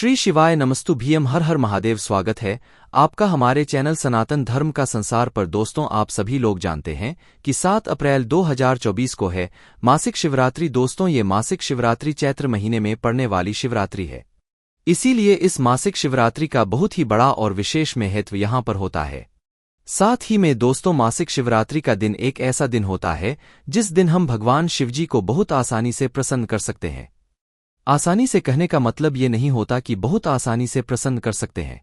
श्री शिवाय नमस्तु भीम हर हर महादेव। स्वागत है आपका हमारे चैनल सनातन धर्म का संसार पर। दोस्तों, आप सभी लोग जानते हैं कि 7 अप्रैल 2024 को है मासिक शिवरात्रि। दोस्तों, ये मासिक शिवरात्रि चैत्र महीने में पड़ने वाली शिवरात्रि है। इसीलिए इस मासिक शिवरात्रि का बहुत ही बड़ा और विशेष महत्व यहाँ पर होता है। साथ ही में दोस्तों, मासिक शिवरात्रि का दिन एक ऐसा दिन होता है जिस दिन हम भगवान शिवजी को बहुत आसानी से प्रसन्न कर सकते हैं। आसानी से कहने का मतलब ये नहीं होता कि बहुत आसानी से प्रसन्न कर सकते हैं।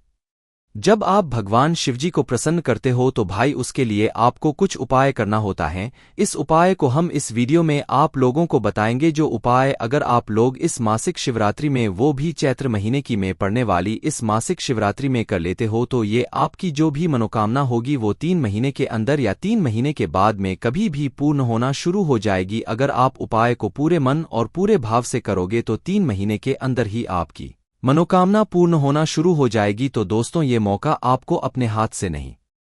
जब आप भगवान शिवजी को प्रसन्न करते हो तो भाई उसके लिए आपको कुछ उपाय करना होता है। इस उपाय को हम इस वीडियो में आप लोगों को बताएंगे। जो उपाय अगर आप लोग इस मासिक शिवरात्रि में, वो भी चैत्र महीने की में पड़ने वाली इस मासिक शिवरात्रि में कर लेते हो तो ये आपकी जो भी मनोकामना होगी वो 3 महीने के अंदर या 3 महीने के बाद में कभी भी पूर्ण होना शुरू हो जाएगी। अगर आप उपाय को पूरे मन और पूरे भाव से करोगे तो 3 महीने के अंदर ही आपकी मनोकामना पूर्ण होना शुरू हो जाएगी। तो दोस्तों, ये मौका आपको अपने हाथ से नहीं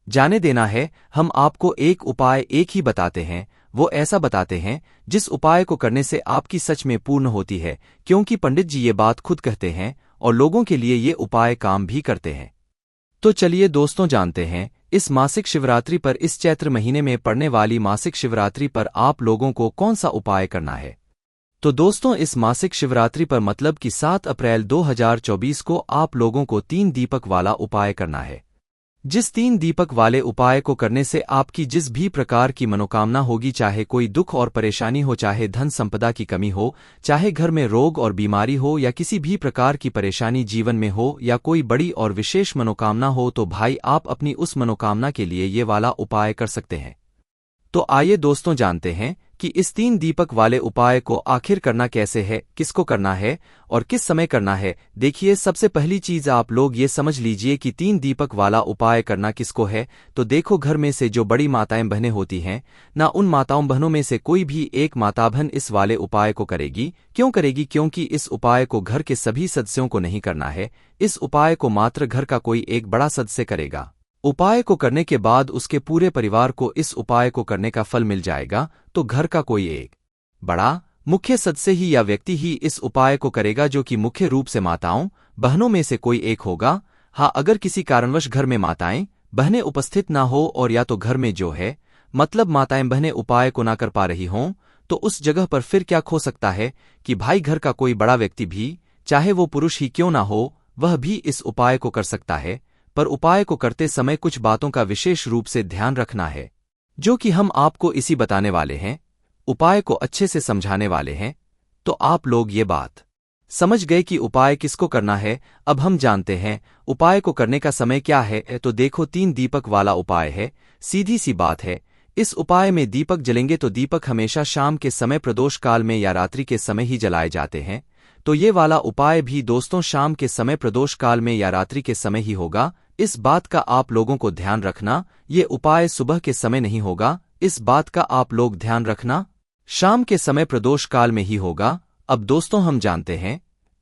जाने देना है। हम आपको एक उपाय एक ही बताते हैं, वो ऐसा बताते हैं जिस उपाय को करने से आपकी सच में पूर्ण होती है, क्योंकि पंडित जी ये बात खुद कहते हैं और लोगों के लिए ये उपाय काम भी करते हैं। तो चलिए दोस्तों, जानते हैं इस मासिक शिवरात्रि पर, इस चैत्र महीने में पड़ने वाली मासिक शिवरात्रि पर आप लोगों को कौन सा उपाय करना है। तो दोस्तों, इस मासिक शिवरात्रि पर मतलब कि 7 अप्रैल 2024 को आप लोगों को 3 दीपक वाला उपाय करना है। जिस 3 दीपक वाले उपाय को करने से आपकी जिस भी प्रकार की मनोकामना होगी, चाहे कोई दुख और परेशानी हो, चाहे धन संपदा की कमी हो, चाहे घर में रोग और बीमारी हो, या किसी भी प्रकार की परेशानी जीवन में हो, या कोई बड़ी और विशेष मनोकामना हो, तो भाई आप अपनी उस मनोकामना के लिए ये वाला उपाय कर सकते हैं। तो आइए दोस्तों, जानते हैं कि इस 3 दीपक वाले उपाय को आखिर करना कैसे है, किसको करना है और किस समय करना है। देखिए, सबसे पहली चीज आप लोग ये समझ लीजिए कि 3 दीपक वाला उपाय करना किसको है। तो देखो, घर में से जो बड़ी माताएं बहनें होती हैं ना, उन माताओं बहनों में से कोई भी एक माता बहन इस वाले उपाय को करेगी। क्यों करेगी? क्योंकि इस उपाय को घर के सभी सदस्यों को नहीं करना है। इस उपाय को मात्र घर का कोई एक बड़ा सदस्य करेगा। उपाय को करने के बाद उसके पूरे परिवार को इस उपाय को करने का फल मिल जाएगा। तो घर का कोई एक बड़ा मुख्य सदस्य ही या व्यक्ति ही इस उपाय को करेगा, जो कि मुख्य रूप से माताओं बहनों में से कोई एक होगा। हाँ, अगर किसी कारणवश घर में माताएं बहनें उपस्थित ना हो, और या तो घर में जो है मतलब माताएं बहनें उपाय को ना कर पा रही हों, तो उस जगह पर फिर क्या हो सकता है कि भाई घर का कोई बड़ा व्यक्ति भी, चाहे वो पुरुष ही क्यों ना हो, वह भी इस उपाय को कर सकता है। पर उपाय को करते समय कुछ बातों का विशेष रूप से ध्यान रखना है, जो कि हम आपको इसी बताने वाले हैं, उपाय को अच्छे से समझाने वाले हैं। तो आप लोग ये बात समझ गए कि उपाय किसको करना है। अब हम जानते हैं उपाय को करने का समय क्या है। तो देखो, 3 दीपक वाला उपाय है, सीधी सी बात है। इस उपाय में दीपक जलेंगे तो दीपक हमेशा शाम के समय, प्रदोष काल में या रात्रि के समय ही जलाए जाते हैं। तो ये वाला उपाय भी दोस्तों शाम के समय, प्रदोष काल में या रात्रि के समय ही होगा। इस बात का आप लोगों को ध्यान रखना, ये उपाय सुबह के समय नहीं होगा। इस बात का आप लोग ध्यान रखना, शाम के समय प्रदोष काल में ही होगा। अब दोस्तों, हम जानते हैं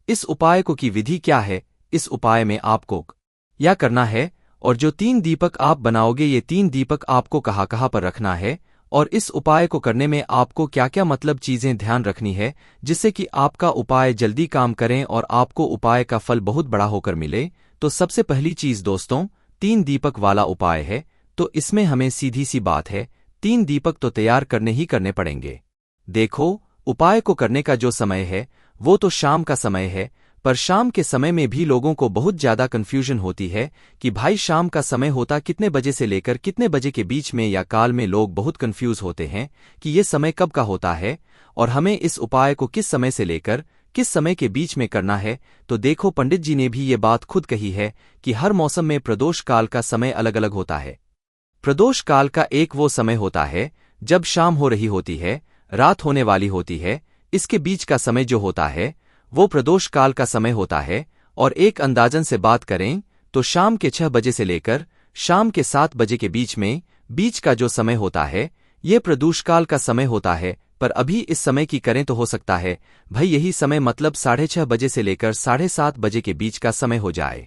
इस उपाय को की विधि क्या है। इस उपाय में आपको क्या करना है, और जो 3 दीपक आप बनाओगे, ये 3 दीपक आपको कहाँ कहाँ पर रखना है, और इस उपाय को करने में आपको क्या क्या मतलब चीजें ध्यान रखनी है, जिससे कि आपका उपाय जल्दी काम करें और आपको उपाय का फल बहुत बड़ा होकर मिले। तो सबसे पहली चीज दोस्तों, 3 दीपक वाला उपाय है। तो इसमें हमें सीधी सी बात है, 3 दीपक तो तैयार करने ही करने पड़ेंगे। देखो, उपाय को करने का जो समय है वो तो शाम का समय है, पर शाम के समय में भी लोगों को बहुत ज्यादा कंफ्यूजन होती है कि भाई शाम का समय होता कितने बजे से लेकर कितने बजे के बीच में या काल में। लोग बहुत कंफ्यूज होते हैं कि ये समय कब का होता है और हमें इस उपाय को किस समय से लेकर किस समय के बीच में करना है। तो देखो, पंडित जी ने भी ये बात खुद कही है कि हर मौसम में प्रदोष काल का समय अलग अलग होता है। प्रदोष काल का एक वो समय होता है जब शाम हो रही होती है, रात होने वाली होती है। इसके बीच का समय जो होता है वो प्रदोष काल का समय होता है। और एक अंदाजन से बात करें तो शाम के 6 बजे से लेकर शाम के 7 बजे के बीच का जो समय होता है, ये प्रदोष काल का समय होता है। पर अभी इस समय की करें तो हो सकता है भाई यही समय मतलब 6:30 बजे से लेकर 7:30 बजे के बीच का समय हो जाए।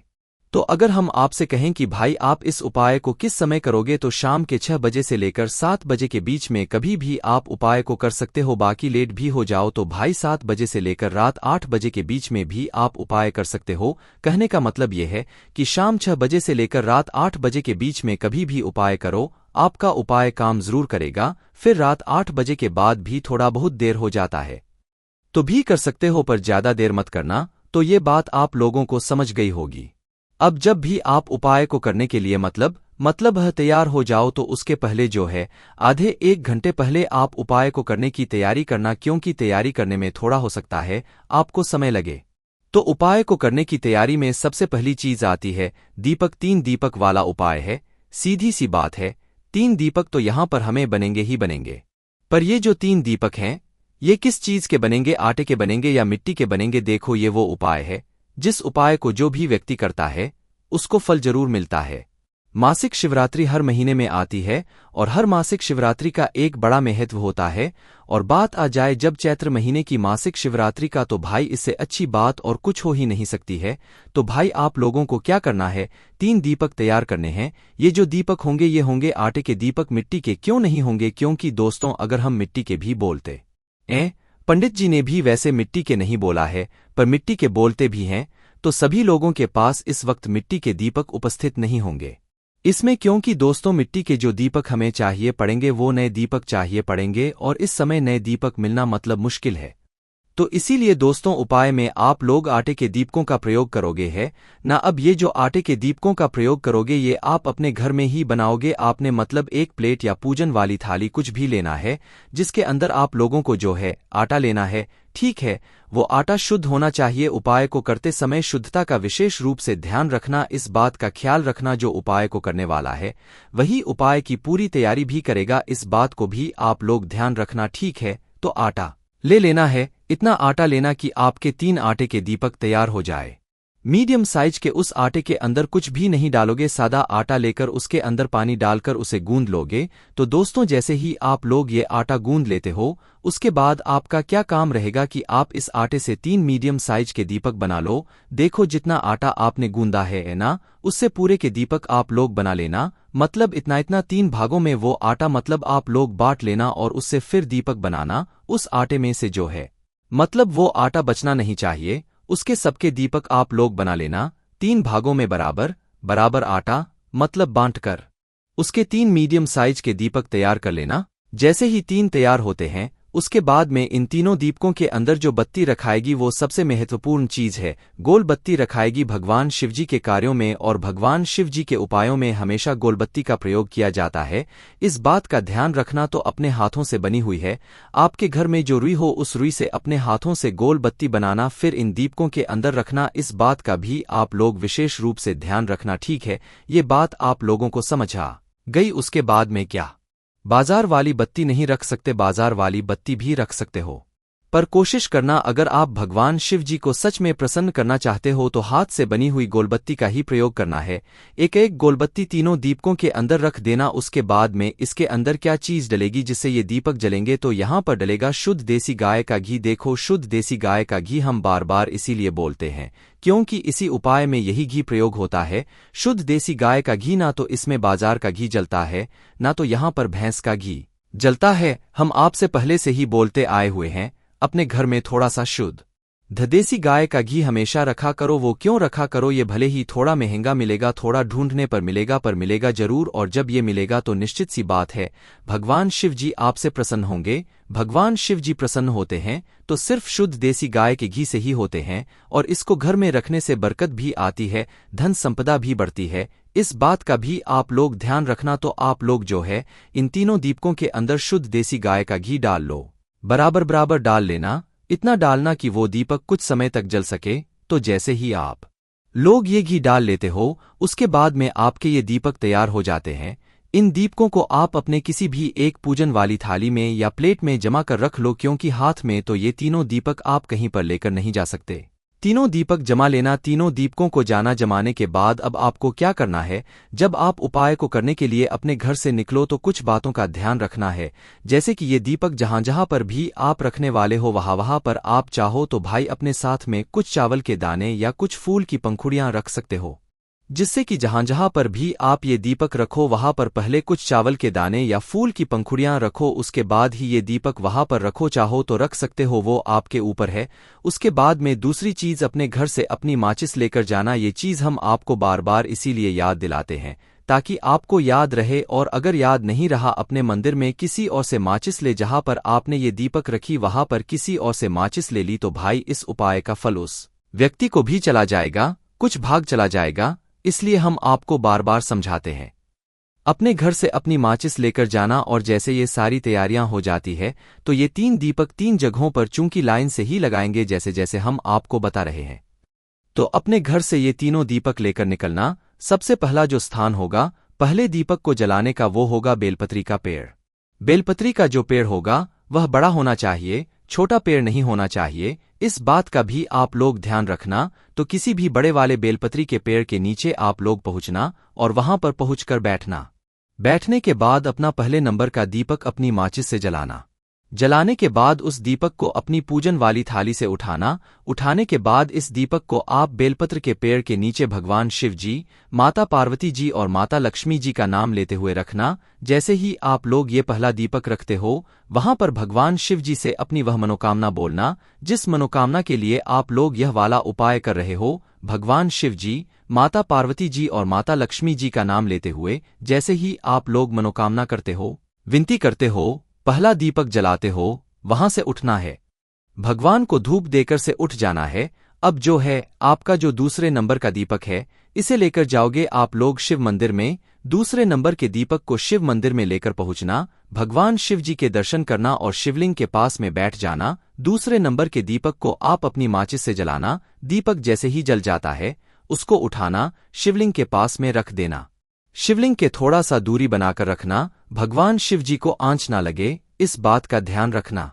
तो अगर हम आपसे कहें कि भाई आप इस उपाय को किस समय करोगे, तो शाम के 6 बजे से लेकर 7 बजे के बीच में कभी भी आप उपाय को कर सकते हो। बाकी लेट भी हो जाओ तो भाई 7 बजे से लेकर रात 8 बजे के बीच में भी आप उपाय कर सकते हो। कहने का मतलब यह है कि शाम 6 बजे से लेकर रात 8 बजे के बीच में कभी भी उपाय करो, आपका उपाय काम जरूर करेगा। फिर रात 8 बजे के बाद भी थोड़ा बहुत देर हो जाता है तो भी कर सकते हो, पर ज्यादा देर मत करना। तो ये बात आप लोगों को समझ गई होगी। अब जब भी आप उपाय को करने के लिए मतलब तैयार हो जाओ, तो उसके पहले जो है आधे 1 घंटे पहले आप उपाय को करने की तैयारी करना, क्योंकि तैयारी करने में थोड़ा हो सकता है आपको समय लगे। तो उपाय को करने की तैयारी में सबसे पहली चीज आती है दीपक। 3 दीपक वाला उपाय है, सीधी सी बात है। 3 दीपक तो यहां पर हमें बनेंगे ही बनेंगे। पर ये जो 3 दीपक हैं, ये किस चीज के बनेंगे? आटे के बनेंगे या मिट्टी के बनेंगे? देखो, ये वो उपाय है जिस उपाय को जो भी व्यक्ति करता है उसको फल जरूर मिलता है। मासिक शिवरात्रि हर महीने में आती है और हर मासिक शिवरात्रि का एक बड़ा महत्व होता है। और बात आ जाए जब चैत्र महीने की मासिक शिवरात्रि का, तो भाई इससे अच्छी बात और कुछ हो ही नहीं सकती है। तो भाई आप लोगों को क्या करना है, 3 दीपक तैयार करने हैं। ये जो दीपक होंगे ये होंगे आटे के दीपक। मिट्टी के क्यों नहीं होंगे? क्योंकि दोस्तों अगर हम मिट्टी के भी बोलते पंडित जी ने भी वैसे मिट्टी के नहीं बोला है, पर मिट्टी के बोलते भी हैं, तो सभी लोगों के पास इस वक्त मिट्टी के दीपक उपस्थित नहीं होंगे इसमें। क्योंकि दोस्तों मिट्टी के जो दीपक हमें चाहिए पड़ेंगे वो नए दीपक चाहिए पड़ेंगे, और इस समय नए दीपक मिलना मतलब मुश्किल है। तो इसीलिए दोस्तों उपाय में आप लोग आटे के दीपकों का प्रयोग करोगे है ना। अब ये जो आटे के दीपकों का प्रयोग करोगे ये आप अपने घर में ही बनाओगे। आपने मतलब एक प्लेट या पूजन वाली थाली कुछ भी लेना है जिसके अंदर आप लोगों को जो है आटा लेना है। ठीक है, वो आटा शुद्ध होना चाहिए। उपाय को करते समय शुद्धता का विशेष रूप से ध्यान रखना, इस बात का ख्याल रखना जो उपाय को करने वाला है वही उपाय की पूरी तैयारी भी करेगा, इस बात को भी आप लोग ध्यान रखना। ठीक है, तो आटा ले लेना है, इतना आटा लेना कि आपके 3 आटे के दीपक तैयार हो जाए। मीडियम साइज के उस आटे के अंदर कुछ भी नहीं डालोगे, सादा आटा लेकर उसके अंदर पानी डालकर उसे गूंद लोगे। तो दोस्तों जैसे ही आप लोग ये आटा गूंद लेते हो, उसके बाद आपका क्या काम रहेगा कि आप इस आटे से 3 मीडियम साइज के दीपक बना लो। देखो जितना आटा आपने गूंदा है ना, उससे पूरे के दीपक आप लोग बना लेना। मतलब इतना 3 भागों में वो आटा मतलब आप लोग बांट लेना और उससे फिर दीपक बनाना। उस आटे में से जो है मतलब वो आटा बचना नहीं चाहिए, उसके सबके दीपक आप लोग बना लेना। 3 भागों में बराबर बराबर आटा मतलब बांटकर उसके 3 मीडियम साइज के दीपक तैयार कर लेना। जैसे ही 3 तैयार होते हैं उसके बाद में इन तीनों दीपकों के अंदर जो बत्ती रखाएगी वो सबसे महत्वपूर्ण चीज है। गोल बत्ती रखाएगी भगवान शिवजी के कार्यों में, और भगवान शिवजी के उपायों में हमेशा गोल बत्ती का प्रयोग किया जाता है। इस बात का ध्यान रखना। तो अपने हाथों से बनी हुई है, आपके घर में जो रुई हो उस रुई से अपने हाथों से गोल बत्ती बनाना, फिर इन दीपकों के अंदर रखना। इस बात का भी आप लोग विशेष रूप से ध्यान रखना। ठीक है, ये बात आप लोगों को समझ आ गई। उसके बाद में क्या बाजार वाली बत्ती नहीं रख सकते? बाजार वाली बत्ती भी रख सकते हो, पर कोशिश करना अगर आप भगवान शिव जी को सच में प्रसन्न करना चाहते हो तो हाथ से बनी हुई गोलबत्ती का ही प्रयोग करना है। एक एक गोलबत्ती तीनों दीपकों के अंदर रख देना। उसके बाद में इसके अंदर क्या चीज डलेगी जिससे ये दीपक जलेंगे? तो यहाँ पर डलेगा शुद्ध देसी गाय का घी। देखो, शुद्ध देसी गाय का घी हम बार बार इसीलिए बोलते हैं क्योंकि इसी उपाय में यही घी प्रयोग होता है। शुद्ध देसी गाय का घी, ना तो इसमें बाजार का घी जलता है ना तो यहाँ पर भैंस का घी जलता है। हम आपसे पहले से ही बोलते आए हुए हैं, अपने घर में थोड़ा सा शुद्ध देसी गाय का घी हमेशा रखा करो। वो क्यों रखा करो? ये भले ही थोड़ा महंगा मिलेगा, थोड़ा ढूंढने पर मिलेगा, पर मिलेगा जरूर। और जब ये मिलेगा तो निश्चित सी बात है भगवान शिव जी आपसे प्रसन्न होंगे। भगवान शिव जी प्रसन्न होते हैं तो सिर्फ शुद्ध देसी गाय के घी से ही होते हैं, और इसको घर में रखने से बरकत भी आती है, धन संपदा भी बढ़ती है। इस बात का भी आप लोग ध्यान रखना। तो आप लोग जो है इन तीनों दीपकों के अंदर शुद्ध देसी गाय का घी डाल लो, बराबर बराबर डाल लेना। इतना डालना कि वो दीपक कुछ समय तक जल सके। तो जैसे ही आप लोग ये घी डाल लेते हो उसके बाद में आपके ये दीपक तैयार हो जाते हैं। इन दीपकों को आप अपने किसी भी एक पूजन वाली थाली में या प्लेट में जमा कर रख लो, क्योंकि हाथ में तो ये तीनों दीपक आप कहीं पर लेकर नहीं जा सकते। तीनों दीपक जमा लेना। तीनों दीपकों को जाना जमाने के बाद अब आपको क्या करना है, जब आप उपाय को करने के लिए अपने घर से निकलो तो कुछ बातों का ध्यान रखना है। जैसे कि ये दीपक जहां जहां पर भी आप रखने वाले हो वहां पर आप चाहो तो भाई अपने साथ में कुछ चावल के दाने या कुछ फूल की पंखुड़ियां रख सकते हो। जिससे कि जहां जहां पर भी आप ये दीपक रखो वहां पर पहले कुछ चावल के दाने या फूल की पंखुड़ियां रखो, उसके बाद ही ये दीपक वहां पर रखो, चाहो तो रख सकते हो, वो आपके ऊपर है। उसके बाद में दूसरी चीज, अपने घर से अपनी माचिस लेकर जाना। ये चीज हम आपको बार बार इसीलिए याद दिलाते हैं ताकि आपको याद रहे, और अगर याद नहीं रहा अपने मंदिर में किसी और से माचिस ले, जहां पर आपने ये दीपक रखी वहां पर किसी और से माचिस ले ली, तो भाई इस उपाय का फल उस व्यक्ति को भी चला जाएगा, कुछ भाग चला जाएगा। इसलिए हम आपको बार बार समझाते हैं अपने घर से अपनी माचिस लेकर जाना। और जैसे ये सारी तैयारियां हो जाती है तो ये 3 दीपक 3 जगहों पर चूंकि लाइन से ही लगाएंगे जैसे जैसे हम आपको बता रहे हैं। तो अपने घर से ये तीनों दीपक लेकर निकलना। सबसे पहला जो स्थान होगा पहले दीपक को जलाने का वो होगा बेलपत्री का पेड़। बेलपत्री का जो पेड़ होगा वह बड़ा होना चाहिए, छोटा पेड़ नहीं होना चाहिए। इस बात का भी आप लोग ध्यान रखना। तो किसी भी बड़े वाले बेलपत्री के पेड़ के नीचे आप लोग पहुंचना और वहां पर पहुंचकर बैठना। बैठने के बाद अपना पहले नंबर का दीपक अपनी माचिस से जलाना। जलाने के बाद उस दीपक को अपनी पूजन वाली थाली से उठाना। उठाने के बाद इस दीपक को आप बेलपत्र के पेड़ के नीचे भगवान शिव जी, माता पार्वती जी और माता लक्ष्मी जी का नाम लेते हुए रखना। जैसे ही आप लोग ये पहला दीपक रखते हो वहां पर भगवान शिव जी से अपनी वह मनोकामना बोलना जिस मनोकामना के लिए आप लोग यह वाला उपाय कर रहे हो। भगवान शिव जी, माता पार्वती जी और माता लक्ष्मी जी का नाम लेते हुए जैसे ही आप लोग मनोकामना करते हो, विनती करते हो, पहला दीपक जलाते हो, वहां से उठना है। भगवान को धूप देकर से उठ जाना है। अब जो है आपका जो दूसरे नंबर का दीपक है इसे लेकर जाओगे आप लोग शिव मंदिर में। दूसरे नंबर के दीपक को शिव मंदिर में लेकर पहुंचना, भगवान शिव जी के दर्शन करना और शिवलिंग के पास में बैठ जाना। दूसरे नंबर के दीपक को आप अपनी माचिस से जलाना। दीपक जैसे ही जल जाता है उसको उठाना, शिवलिंग के पास में रख देना। शिवलिंग के थोड़ा सा दूरी बनाकर रखना, भगवान शिव जी को आंच ना लगे, इस बात का ध्यान रखना।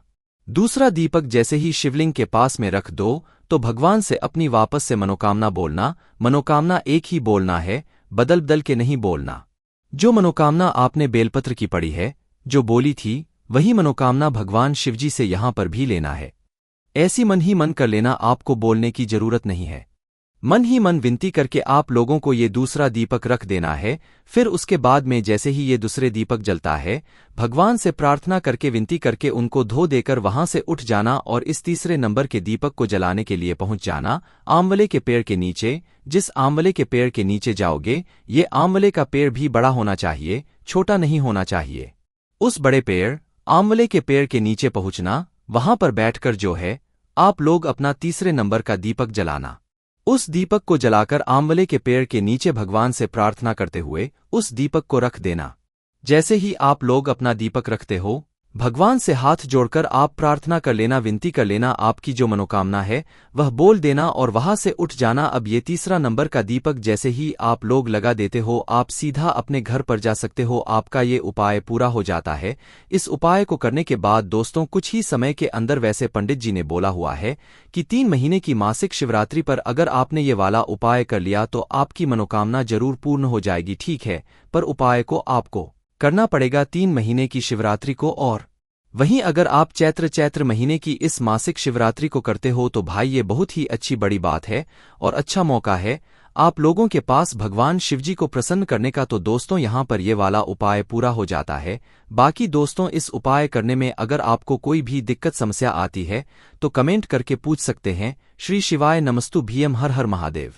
दूसरा दीपक जैसे ही शिवलिंग के पास में रख दो तो भगवान से अपनी वापस से मनोकामना बोलना। मनोकामना एक ही बोलना है, बदल बदल के नहीं बोलना। जो मनोकामना आपने बेलपत्र की पड़ी है, जो बोली थी, वही मनोकामना भगवान शिवजी से यहां पर भी लेना है। ऐसी मन ही मन कर लेना, आपको बोलने की जरूरत नहीं है। मन ही मन विनती करके आप लोगों को ये दूसरा दीपक रख देना है। फिर उसके बाद में जैसे ही ये दूसरे दीपक जलता है भगवान से प्रार्थना करके विनती करके उनको धो देकर वहां से उठ जाना और इस तीसरे नंबर के दीपक को जलाने के लिए पहुंच जाना आंवले के पेड़ के नीचे। जिस आंवले के पेड़ के नीचे जाओगे ये आंवले का पेड़ भी बड़ा होना चाहिए, छोटा नहीं होना चाहिए। उस बड़े पेड़ आंवले के पेड़ के नीचे पहुंचना, वहां पर बैठकर जो है आप लोग अपना तीसरे नंबर का दीपक जलाना। उस दीपक को जलाकर आंवले के पेड़ के नीचे भगवान से प्रार्थना करते हुए उस दीपक को रख देना। जैसे ही आप लोग अपना दीपक रखते हो भगवान से हाथ जोड़कर आप प्रार्थना कर लेना, विनती कर लेना, आपकी जो मनोकामना है वह बोल देना और वहां से उठ जाना। अब ये तीसरा नंबर का दीपक जैसे ही आप लोग लगा देते हो आप सीधा अपने घर पर जा सकते हो, आपका ये उपाय पूरा हो जाता है। इस उपाय को करने के बाद दोस्तों कुछ ही समय के अंदर, वैसे पंडित जी ने बोला हुआ है कि 3 महीने की मासिक शिवरात्रि पर अगर आपने ये वाला उपाय कर लिया तो आपकी मनोकामना जरूर पूर्ण हो जाएगी। ठीक है, पर उपाय को आपको करना पड़ेगा 3 महीने की शिवरात्रि को। और वहीं अगर आप चैत्र महीने की इस मासिक शिवरात्रि को करते हो तो भाई ये बहुत ही अच्छी बड़ी बात है और अच्छा मौका है आप लोगों के पास भगवान शिवजी को प्रसन्न करने का। तो दोस्तों यहाँ पर ये वाला उपाय पूरा हो जाता है। बाकी दोस्तों इस उपाय करने में अगर आपको कोई भी दिक्कत समस्या आती है तो कमेंट करके पूछ सकते हैं। श्री शिवाय नमस्तु भीम, हर हर महादेव।